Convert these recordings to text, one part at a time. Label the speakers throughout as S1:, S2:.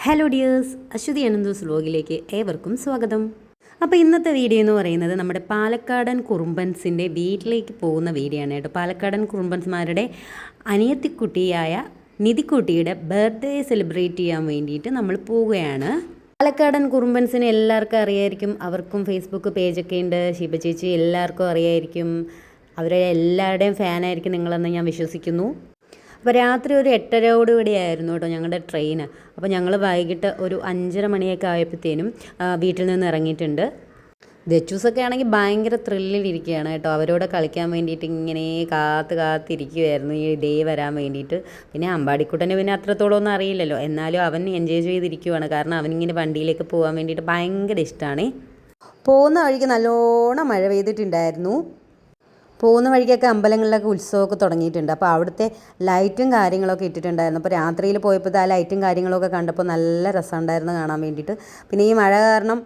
S1: Hello dears, Aswathy അനന്തൂസ് വ്ലോഗിലേക്ക് ഏവർക്കും സ്വാഗതം. അപ്പോൾ ഇന്നത്തെ വീഡിയോ എന്ന് പറയുന്നത് നമ്മുടെ പാലക്കാടൻ കുറുമ്പൻസിൻ്റെ വീട്ടിലേക്ക് പോകുന്ന വീഡിയോ ആണ് കേട്ടോ. പാലക്കാടൻ കുറുമ്പൻസ്മാരുടെ അനിയത്തിക്കുട്ടിയായ നിധിക്കുട്ടിയുടെ ബർത്ത്ഡേ സെലിബ്രേറ്റ് ചെയ്യാൻ വേണ്ടിയിട്ട് നമ്മൾ പോവുകയാണ്. പാലക്കാടൻ കുറുമ്പൻസിനെ എല്ലാവർക്കും അറിയായിരിക്കും. അവർക്കും ഫേസ്ബുക്ക് പേജൊക്കെ ഉണ്ട്. ശിവ ചേച്ചി എല്ലാവർക്കും അറിയായിരിക്കും. അവരെ എല്ലാവരുടെയും ഫാനായിരിക്കും നിങ്ങളെന്ന് ഞാൻ വിശ്വസിക്കുന്നു. അപ്പോൾ രാത്രി ഒരു 8:30 ആയിരുന്നു കേട്ടോ ഞങ്ങളുടെ ട്രെയിന്. അപ്പോൾ ഞങ്ങൾ വൈകിട്ട് ഒരു 5:30 മണിയൊക്കെ ആയപ്പോഴത്തേനും വീട്ടിൽ നിന്ന് ഇറങ്ങിയിട്ടുണ്ട്. ദച്ചൂസൊക്കെ ആണെങ്കിൽ ഭയങ്കര ത്രില്ലിലിരിക്കുകയാണ് കേട്ടോ. അവരോട് കളിക്കാൻ വേണ്ടിയിട്ട് ഇങ്ങനെ കാത്തിരിക്കുമായിരുന്നു ഈ ഡേ വരാൻ വേണ്ടിയിട്ട്. പിന്നെ അമ്പാടിക്കുട്ടന് പിന്നെ അത്രത്തോളം ഒന്നും അറിയില്ലല്ലോ, എന്നാലും അവൻ എൻജോയ് ചെയ്തിരിക്കുവാണ്. കാരണം അവനിങ്ങനെ വണ്ടിയിലേക്ക് പോകാൻ വേണ്ടിയിട്ട് ഭയങ്കര ഇഷ്ടമാണ്. പോകുന്ന വഴിക്ക് നല്ലോണം മഴ പെയ്തിട്ടുണ്ടായിരുന്നു. പോകുന്ന വഴിക്കൊക്കെ അമ്പലങ്ങളിലൊക്കെ ഉത്സവമൊക്കെ തുടങ്ങിയിട്ടുണ്ട്. അപ്പോൾ അവിടുത്തെ ലൈറ്റും കാര്യങ്ങളൊക്കെ ഇട്ടിട്ടുണ്ടായിരുന്നു. അപ്പോൾ രാത്രിയിൽ പോയപ്പോൾ ആ ലൈറ്റും കാര്യങ്ങളൊക്കെ കണ്ടപ്പോൾ നല്ല രസമുണ്ടായിരുന്നു കാണാൻ വേണ്ടിയിട്ട്. പിന്നെ ഈ മഴ കാരണം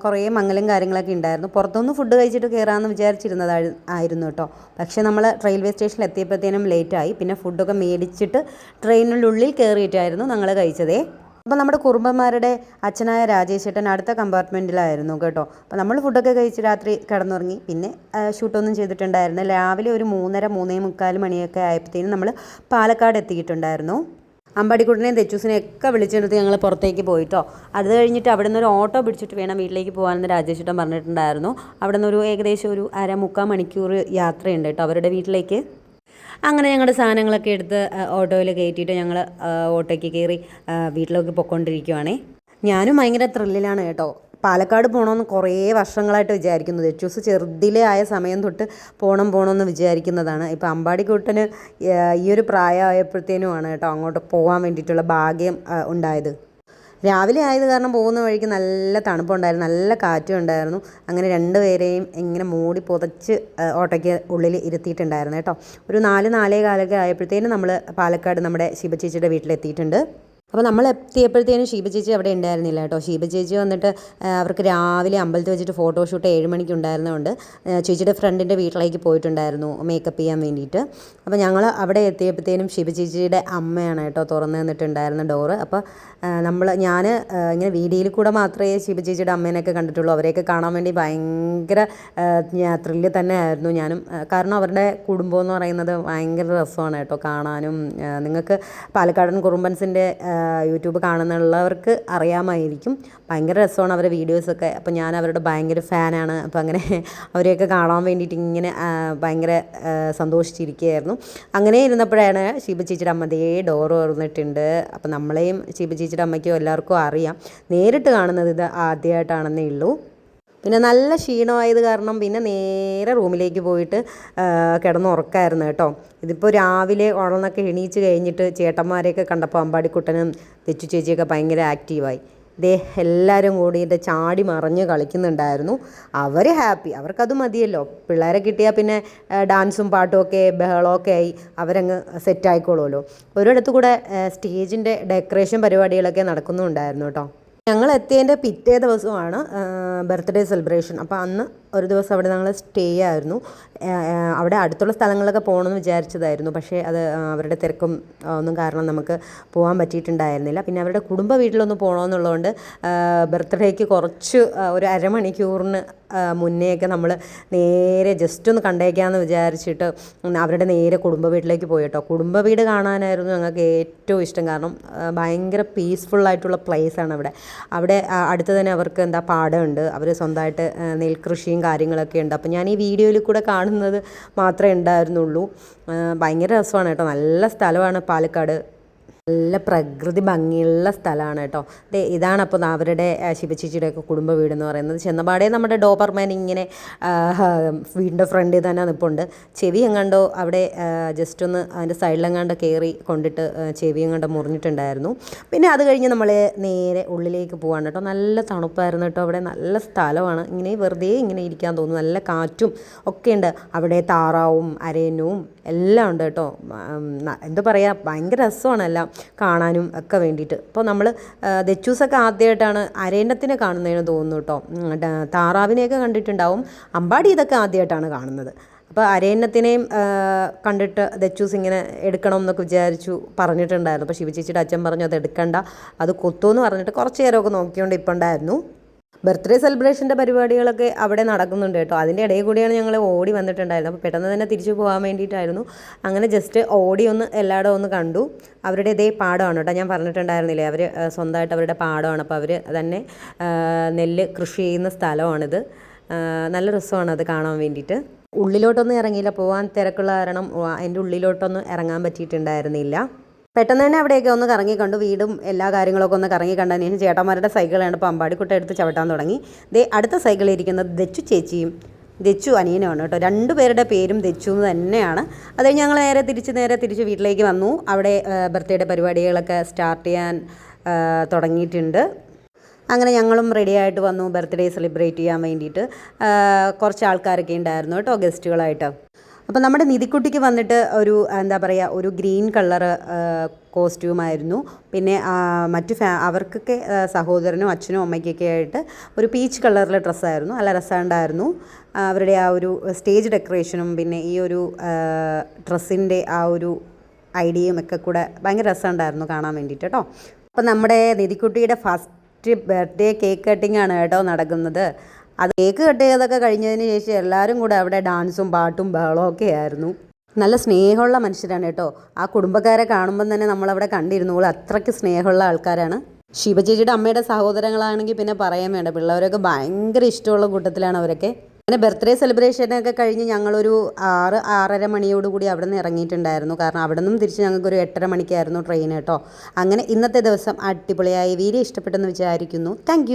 S1: കുറേ മങ്ങലും കാര്യങ്ങളൊക്കെ ഉണ്ടായിരുന്നു. പുറത്തുനിന്ന് ഫുഡ് കഴിച്ചിട്ട് കയറാമെന്ന് വിചാരിച്ചിരുന്നതായിരുന്നു കേട്ടോ. പക്ഷേ നമ്മൾ റെയിൽവേ സ്റ്റേഷനിൽ എത്തിയപ്പോഴത്തേനും ലേറ്റായി. പിന്നെ ഫുഡൊക്കെ മേടിച്ചിട്ട് ട്രെയിനിനുള്ളിൽ കയറിയിട്ടായിരുന്നു ഞങ്ങൾ കഴിച്ചതേ. അപ്പോൾ നമ്മുടെ കുറുമ്പന്മാരുടെ അച്ഛനായ രാജേഷ് ചേട്ടൻ അടുത്ത കമ്പാർട്ട്മെൻറ്റിലായിരുന്നു കേട്ടോ. അപ്പോൾ നമ്മൾ ഫുഡൊക്കെ കഴിച്ച് രാത്രി കിടന്നുറങ്ങി. പിന്നെ ഷൂട്ടൊന്നും ചെയ്തിട്ടുണ്ടായിരുന്നു. രാവിലെ ഒരു 3:30-3:45 മണിയൊക്കെ ആയപ്പോഴത്തേനും നമ്മൾ പാലക്കാട് എത്തിയിട്ടുണ്ടായിരുന്നു. അമ്പാടിക്കുട്ടനെയും തെച്ചൂസിനെയും ഒക്കെ വിളിച്ചെടുത്ത് ഞങ്ങൾ പുറത്തേക്ക് പോയിട്ടോ. അത് കഴിഞ്ഞിട്ട് അവിടെ നിന്ന് ഒരു ഓട്ടോ പിടിച്ചിട്ട് വേണം വീട്ടിലേക്ക് പോകാമെന്ന് രാജേഷ് ചേട്ടൻ പറഞ്ഞിട്ടുണ്ടായിരുന്നു. അവിടെ നിന്ന് ഏകദേശം ഒരു 3/4 മണിക്കൂർ യാത്രയുണ്ട് കേട്ടോ അവരുടെ വീട്ടിലേക്ക്. അങ്ങനെ ഞങ്ങളുടെ സാധനങ്ങളൊക്കെ എടുത്ത് ഓട്ടോയിൽ കയറ്റിയിട്ട് ഞങ്ങൾ ഓട്ടോയ്ക്ക് കയറി വീട്ടിലേക്ക് പൊയ്ക്കൊണ്ടിരിക്കുവാണേ. ഞാനും ഭയങ്കര ത്രില്ലിലാണ് കേട്ടോ. പാലക്കാട് പോകണമെന്ന് കുറേ വർഷങ്ങളായിട്ട് വിചാരിക്കുന്നത്. ദച്ചൂസ് ചെറുതിലേ ആയ സമയം തൊട്ട് പോകണമെന്ന് വിചാരിക്കുന്നതാണ്. ഇപ്പോൾ അമ്പാടിക്കുട്ടന് ഈ ഒരു പ്രായമായപ്പോഴത്തേനുമാണ് കേട്ടോ അങ്ങോട്ട് പോകാൻ വേണ്ടിയിട്ടുള്ള ഭാഗ്യം ഉണ്ടായത്. രാവിലെ ആയത് കാരണം പോകുന്ന വഴിക്ക് നല്ല തണുപ്പുണ്ടായിരുന്നു, നല്ല കാറ്റും ഉണ്ടായിരുന്നു. അങ്ങനെ രണ്ടുപേരെയും ഇങ്ങനെ മൂടി പുതച്ച് ഓട്ടോയ്ക്ക് ഉള്ളിൽ ഇരുത്തിയിട്ടുണ്ടായിരുന്നു കേട്ടോ. ഒരു 4-4:15 ആയപ്പോഴത്തേനും നമ്മൾ പാലക്കാട് നമ്മുടെ ശിവചേച്ചിയുടെ വീട്ടിലെത്തിയിട്ടുണ്ട്. അപ്പോൾ നമ്മൾ എത്തിയപ്പോഴത്തേനും ഷീബ ചേച്ചി അവിടെ ഉണ്ടായിരുന്നില്ല കേട്ടോ. ഷീബ ചേച്ചി വന്നിട്ട് അവർക്ക് രാവിലെ അമ്പലത്തിൽ വെച്ചിട്ട് ഫോട്ടോഷൂട്ട് 7 മണിക്ക് ഉണ്ടായിരുന്നതുകൊണ്ട് ചേച്ചിയുടെ ഫ്രണ്ടിൻ്റെ വീട്ടിലേക്ക് പോയിട്ടുണ്ടായിരുന്നു മേക്കപ്പ് ചെയ്യാൻ വേണ്ടിയിട്ട്. അപ്പോൾ ഞങ്ങൾ അവിടെ എത്തിയപ്പോഴത്തേനും ഷീബ ചേച്ചിയുടെ അമ്മയാണ് കേട്ടോ തുറന്നു തന്നിട്ടുണ്ടായിരുന്ന ഡോറ്. അപ്പോൾ ഞാൻ ഇങ്ങനെ വീഡിയോയിൽ കൂടെ മാത്രമേ ഷീബ ചേച്ചിയുടെ അമ്മേനെയൊക്കെ കണ്ടിട്ടുള്ളൂ. അവരെയൊക്കെ കാണാൻ വേണ്ടി ഭയങ്കര ത്രില്ല് തന്നെ ആയിരുന്നു ഞാനും. കാരണം അവരുടെ കുടുംബം എന്ന് പറയുന്നത് ഭയങ്കര രസമാണ് കേട്ടോ കാണാനും. നിങ്ങൾക്ക് പാലക്കാടൻ കുറുമ്പൻസിൻ്റെ യൂട്യൂബ് കാണുന്നുള്ളവർക്ക് അറിയാമായിരിക്കും. ഭയങ്കര രസമാണ് അവരുടെ വീഡിയോസൊക്കെ. അപ്പോൾ ഞാൻ അവരുടെ ഭയങ്കര ഫാനാണ്. അപ്പോൾ അങ്ങനെ അവരെയൊക്കെ കാണാൻ വേണ്ടിയിട്ട് ഇങ്ങനെ ഭയങ്കര സന്തോഷിച്ചിരിക്കുകയായിരുന്നു. അങ്ങനെ ഇരുന്നപ്പോഴാണ് ഷീബ ചേച്ചിയുടെ അമ്മ ഡോറ് തുറന്നിട്ടുണ്ട്. അപ്പോൾ നമ്മളെയും ഷീബ ചേച്ചിയുടെ അമ്മയ്ക്കും എല്ലാവർക്കും അറിയാം. നേരിട്ട് കാണുന്നത് ഇത് ആദ്യമായിട്ടാണെന്നേ ഉള്ളൂ. പിന്നെ നല്ല ക്ഷീണമായത് കാരണം പിന്നെ നേരെ റൂമിലേക്ക് പോയിട്ട് കിടന്നുറക്കായിരുന്നു കേട്ടോ. ഇതിപ്പോൾ രാവിലെ ഉണർന്നൊക്കെ എണീച്ച് കഴിഞ്ഞിട്ട് ചേട്ടന്മാരെയൊക്കെ കണ്ടപ്പോൾ അമ്പാടിക്കുട്ടനും തെച്ചു ചേച്ചിയൊക്കെ ഭയങ്കര ആക്റ്റീവായി. എല്ലാവരും കൂടിയിട്ട് ചാടി മറിഞ്ഞ് കളിക്കുന്നുണ്ടായിരുന്നു. അവർ ഹാപ്പി, അവർക്കത് മതിയല്ലോ. പിള്ളേരെ കിട്ടിയാൽ പിന്നെ ഡാൻസും പാട്ടും ഒക്കെ ബഹളമൊക്കെ ആയി അവരങ്ങ് സെറ്റായിക്കോളുമല്ലോ. ഒരിടത്തു കൂടെ സ്റ്റേജിൻ്റെ ഡെക്കറേഷൻ പരിപാടികളൊക്കെ നടക്കുന്നുണ്ടായിരുന്നു കേട്ടോ. ഞങ്ങൾ എത്തിയതിൻ്റെ പിറ്റേ ദിവസമാണ് ബർത്ത്ഡേ സെലിബ്രേഷൻ. അപ്പോൾ അന്ന് ഒരു ദിവസം അവിടെ ഞങ്ങൾ സ്റ്റേ ആയിരുന്നു. അവിടെ അടുത്തുള്ള സ്ഥലങ്ങളിലൊക്കെ പോകണമെന്ന് വിചാരിച്ചതായിരുന്നു. പക്ഷേ അത് അവരുടെ തിരക്കും ഒന്നും കാരണം നമുക്ക് പോകാൻ പറ്റിയിട്ടുണ്ടായിരുന്നില്ല. പിന്നെ അവരുടെ കുടുംബ വീട്ടിലൊന്ന് പോകണമെന്നുള്ളതുകൊണ്ട് ബർത്ത്ഡേക്ക് കുറച്ച് ഒരു അരമണിക്കൂറിന് മുന്നേയൊക്കെ നമ്മൾ നേരെ ജസ്റ്റ് ഒന്ന് കണ്ടേക്കാമെന്ന് വിചാരിച്ചിട്ട് അവരുടെ നേരെ കുടുംബ വീട്ടിലേക്ക് പോയി കേട്ടോ. കുടുംബ വീട് കാണാനായിരുന്നു ഞങ്ങൾക്ക് ഏറ്റവും ഇഷ്ടം. കാരണം ഭയങ്കര പീസ്ഫുള്ളായിട്ടുള്ള പ്ലേസാണ് അവിടെ അടുത്ത് തന്നെ അവർക്ക് പാടമുണ്ട്. അവർ സ്വന്തമായിട്ട് നെൽകൃഷിയും കാര്യങ്ങളൊക്കെ ഉണ്ട്. അപ്പോൾ ഞാൻ ഈ വീഡിയോയിൽ കൂടെ കാണുന്നത് മാത്രമേ ഉണ്ടായിരുന്നുള്ളൂ. ഭയങ്കര രസമാണ് കേട്ടോ. നല്ല സ്ഥലമാണ് പാലക്കാട്. നല്ല പ്രകൃതി ഭംഗിയുള്ള സ്ഥലമാണ് കേട്ടോ. ഇതാണ് അപ്പോൾ അവരുടെ ശിവചേച്ചിയുടെയൊക്കെ കുടുംബ വീടെന്ന് പറയുന്നത്. ചെന്നപാടേ നമ്മുടെ ഡോബർമാൻ ഇങ്ങനെ വീടിൻ്റെ ഫ്രണ്ടിൽ തന്നെ നിൽപ്പുണ്ട്. ചെവി എങ്ങാണ്ടോ അവിടെ ജസ്റ്റ് ഒന്ന് അതിൻ്റെ സൈഡിലെങ്ങാണ്ട് കയറി കൊണ്ടിട്ട് ചെവി എങ്ങാണ്ട് മുറിഞ്ഞിട്ടുണ്ടായിരുന്നു. പിന്നെ അത് കഴിഞ്ഞ് നമ്മൾ നേരെ ഉള്ളിലേക്ക് പോകാണ് കേട്ടോ. നല്ല തണുപ്പായിരുന്നു കേട്ടോ. അവിടെ നല്ല സ്ഥലമാണ്. ഇങ്ങനെ വെറുതെ ഇങ്ങനെ ഇരിക്കാൻ തോന്നും. നല്ല കാറ്റും ഒക്കെ ഉണ്ട്. അവിടെ താറാവും അരയന്നവും എല്ലാം ഉണ്ട് കേട്ടോ. എന്താ പറയുക, ഭയങ്കര രസമാണ് എല്ലാം കാണാനും ഒക്കെ വേണ്ടിയിട്ട്. അപ്പോൾ നമ്മൾ ദച്ചൂസൊക്കെ ആദ്യമായിട്ടാണ് അരയന്നത്തിനെ കാണുന്നതെന്ന് തോന്നുന്നു കേട്ടോ. താറാവിനെയൊക്കെ കണ്ടിട്ടുണ്ടാവും. അമ്പാടി ഇതൊക്കെ ആദ്യമായിട്ടാണ് കാണുന്നത്. അപ്പോൾ അരയന്നത്തിനെയും കണ്ടിട്ട് ദച്ചൂസ് ഇങ്ങനെ എടുക്കണം എന്നൊക്കെ വിചാരിച്ചു പറഞ്ഞിട്ടുണ്ടായിരുന്നു. അപ്പോൾ ശിവചേച്ചിയുടെ അച്ഛൻ പറഞ്ഞു അത് എടുക്കണ്ട, അത് കൊത്തുമെന്ന് പറഞ്ഞിട്ട് കുറച്ച് നേരമൊക്കെ നോക്കിക്കൊണ്ട് ഇപ്പോൾ ഉണ്ടായിരുന്നു. ബർത്ത്ഡേ സെലിബ്രേഷൻ്റെ പരിപാടികളൊക്കെ അവിടെ നടക്കുന്നുണ്ട് കേട്ടോ. അതിൻ്റെ ഇടയിൽ കൂടിയാണ് ഞങ്ങൾ ഓടി വന്നിട്ടുണ്ടായിരുന്നത്. അപ്പോൾ പെട്ടെന്ന് തന്നെ തിരിച്ചു പോകാൻ വേണ്ടിയിട്ടായിരുന്നു. അങ്ങനെ ജസ്റ്റ് ഓടി ഒന്ന് എല്ലായിടവും ഒന്ന് കണ്ടു. അവരുടെ ഇതേ പാടമാണ് കേട്ടോ, ഞാൻ പറഞ്ഞിട്ടുണ്ടായിരുന്നില്ലേ, അവർ സ്വന്തമായിട്ട് അവരുടെ പാടമാണ്. അപ്പോൾ അവർ തന്നെ നെല്ല് കൃഷി ചെയ്യുന്ന സ്ഥലമാണിത്. നല്ല രസമാണ് അത് കാണാൻ വേണ്ടിയിട്ട്. ഉള്ളിലോട്ടൊന്നും ഇറങ്ങിയില്ല, പോകാൻ തിരക്കുള്ള കാരണം അതിൻ്റെ ഉള്ളിലോട്ടൊന്നും ഇറങ്ങാൻ പറ്റിയിട്ടുണ്ടായിരുന്നില്ല. പെട്ടെന്ന് തന്നെ അവിടെയൊക്കെ ഒന്ന് കറങ്ങി കണ്ടു, വീടും എല്ലാ കാര്യങ്ങളൊക്കെ ഒന്ന് കറങ്ങി കണ്ടതിന് ശേഷം ചേട്ടന്മാരുടെ സൈക്കിളാണ് ഇപ്പോൾ അമ്പാടിക്കുട്ട എടുത്ത് ചവിട്ടാൻ തുടങ്ങി. അടുത്ത സൈക്കിളിൽ ഇരിക്കുന്നത് ദച്ചു ചേച്ചിയും ദച്ചു അനിയനുമാണ് കേട്ടോ. രണ്ടുപേരുടെ പേരും ദച്ചു എന്ന് തന്നെയാണ്. അത് കഴിഞ്ഞ് ഞങ്ങൾ നേരെ തിരിച്ച് വീട്ടിലേക്ക് വന്നു. അവിടെ ബർത്ത്ഡേയുടെ പരിപാടികളൊക്കെ സ്റ്റാർട്ട് ചെയ്യാൻ തുടങ്ങിയിട്ടുണ്ട്. അങ്ങനെ ഞങ്ങളും റെഡി ആയിട്ട് വന്നു ബർത്ത്ഡേ സെലിബ്രേറ്റ് ചെയ്യാൻ വേണ്ടിയിട്ട്. കുറച്ച് ആൾക്കാരൊക്കെ ഉണ്ടായിരുന്നു കേട്ടോ ഗസ്റ്റുകളായിട്ട്. അപ്പോൾ നമ്മുടെ നിധിക്കുട്ടിക്ക് വന്നിട്ട് ഒരു എന്താ പറയുക, ഒരു ഗ്രീൻ കളർ കോസ്റ്റ്യൂമായിരുന്നു. പിന്നെ അവർക്കൊക്കെ സഹോദരനും അച്ഛനും അമ്മയ്ക്കൊക്കെ ആയിട്ട് ഒരു പീച്ച് കളറിലെ ഡ്രസ്സായിരുന്നു. നല്ല രസമുണ്ടായിരുന്നു. അവരുടെ ആ ഒരു സ്റ്റേജ് ഡെക്കറേഷനും പിന്നെ ഈ ഒരു ഡ്രസ്സിൻ്റെ ആ ഒരു ഐഡിയയും ഒക്കെ കൂടെ ഭയങ്കര രസമുണ്ടായിരുന്നു കാണാൻ വേണ്ടിയിട്ട് കേട്ടോ. അപ്പോൾ നമ്മുടെ നിധിക്കുട്ടിയുടെ ഫസ്റ്റ് ബർത്ത്ഡേ കേക്ക് കട്ടിംഗ് ആണ് കേട്ടോ നടക്കുന്നത്. അത് കേക്ക് കട്ട് ചെയ്തൊക്കെ കഴിഞ്ഞതിന് ശേഷം എല്ലാവരും കൂടെ അവിടെ ഡാൻസും പാട്ടും ബഹളവും ഒക്കെ ആയിരുന്നു. നല്ല സ്നേഹമുള്ള മനുഷ്യരാണ് കേട്ടോ. ആ കുടുംബക്കാരെ കാണുമ്പം തന്നെ നമ്മളവിടെ കണ്ടിരുന്നോളൂ, അത്രയ്ക്ക് സ്നേഹമുള്ള ആൾക്കാരാണ്. ശിവചേച്ചിയുടെ അമ്മയുടെ സഹോദരങ്ങളാണെങ്കിൽ പിന്നെ പറയാൻ വേണ്ട, പിള്ളേരൊക്കെ ഭയങ്കര ഇഷ്ടമുള്ള കൂട്ടത്തിലാണ് അവരൊക്കെ. അങ്ങനെ ബർത്ത്ഡേ സെലിബ്രേഷനൊക്കെ കഴിഞ്ഞ് ഞങ്ങളൊരു 6-6:30 മണിയോടുകൂടി അവിടെ നിന്ന് ഇറങ്ങിയിട്ടുണ്ടായിരുന്നു. കാരണം അവിടെ നിന്നും തിരിച്ച് ഞങ്ങൾക്കൊരു 8:30 മണിക്കായിരുന്നു ട്രെയിൻ കേട്ടോ. അങ്ങനെ ഇന്നത്തെ ദിവസം അടിപൊളിയായി. വീഡിയോ ഇഷ്ടപ്പെട്ടെന്ന് വിചാരിക്കുന്നു. താങ്ക്